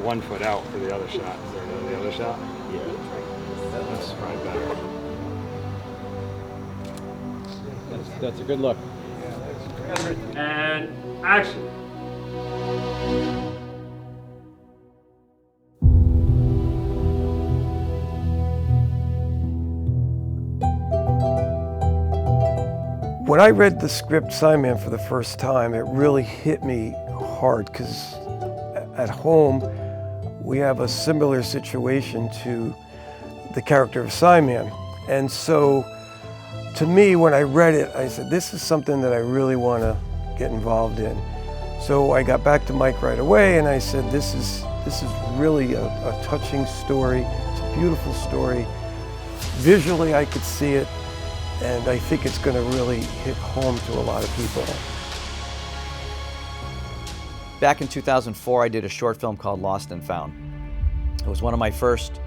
put one foot out for the other shot. Is there the other shot? Yeah. That's probably better. That's a good look. And action. When I read the script Simon for the first time, it really hit me hard because at home we have a similar situation to the character of Simon. And so to me, when I read it, I said, this is something that I really want to get involved in. So I got back to Mike right away and I said, this is really a touching story. It's a beautiful story. Visually, I could see it. And I think it's going to really hit home to a lot of people. Back in 2004, I did a short film called Lost and Found. It was one of my first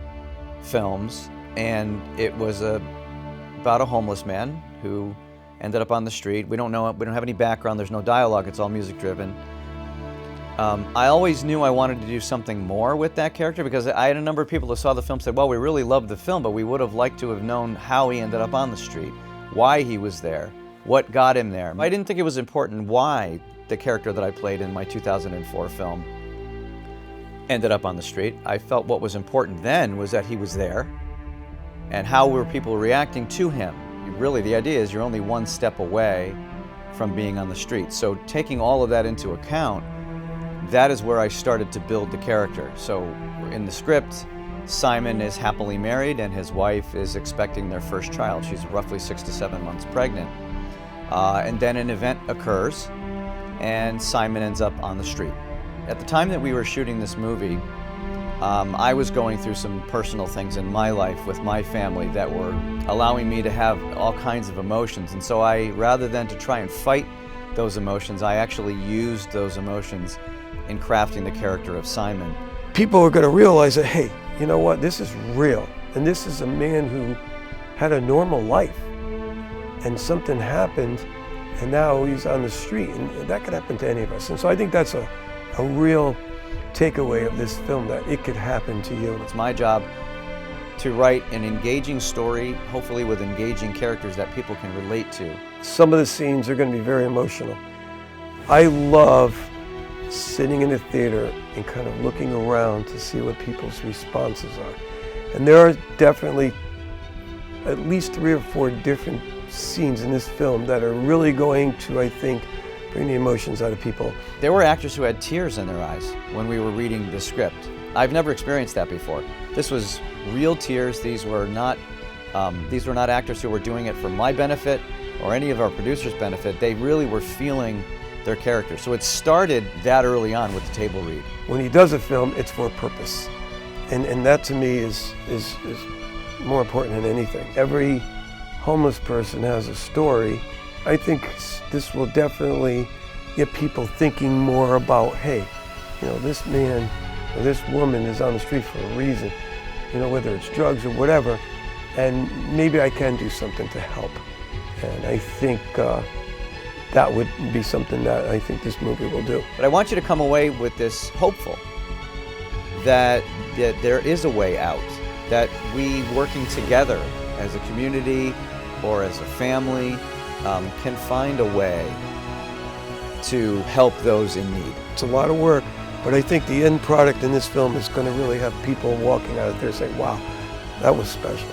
films, and it was about a homeless man who ended up on the street. We don't have any background, there's no dialogue, it's all music driven. I always knew I wanted to do something more with that character because I had a number of people who saw the film said, well, we really loved the film, but we would have liked to have known how he ended up on the street, why he was there, what got him there. I didn't think it was important why the character that I played in my 2004 film ended up on the street. I felt what was important then was that he was there and how were people reacting to him. Really, the idea is you're only one step away from being on the street. So taking all of that into account, that is where I started to build the character. So in the script, Simon is happily married and his wife is expecting their first child. She's roughly 6 to 7 months pregnant. And then an event occurs and Simon ends up on the street. At the time that we were shooting this movie, I was going through some personal things in my life with my family that were allowing me to have all kinds of emotions. And so rather than to try and fight those emotions, I actually used those emotions in crafting the character of Simon. People are going to realize that, hey, you know what, this is real. And this is a man who had a normal life. And something happened, and now he's on the street. And that could happen to any of us. And so I think that's a real takeaway of this film, that it could happen to you. It's my job to write an engaging story, hopefully with engaging characters that people can relate to. Some of the scenes are going to be very emotional. I love sitting in a theater and kind of looking around to see what people's responses are. And there are definitely at least 3 or 4 different scenes in this film that are really going to, I think, bring the emotions out of people. There were actors who had tears in their eyes when we were reading the script. I've never experienced that before. This was real tears. These were not actors who were doing it for my benefit or any of our producers' benefit. They really were feeling their character. So it started that early on with the table read. When he does a film, it's for a purpose. And that to me is more important than anything. Every homeless person has a story. I think this will definitely get people thinking more about, hey, you know, this man or this woman is on the street for a reason, you know, whether it's drugs or whatever, and maybe I can do something to help. And I think that would be something that I think this movie will do. But I want you to come away with this hopeful, that there is a way out, that we working together as a community or as a family can find a way to help those in need. It's a lot of work, but I think the end product in this film is going to really have people walking out of there saying, wow, that was special.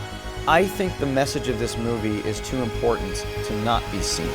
I think the message of this movie is too important to not be seen.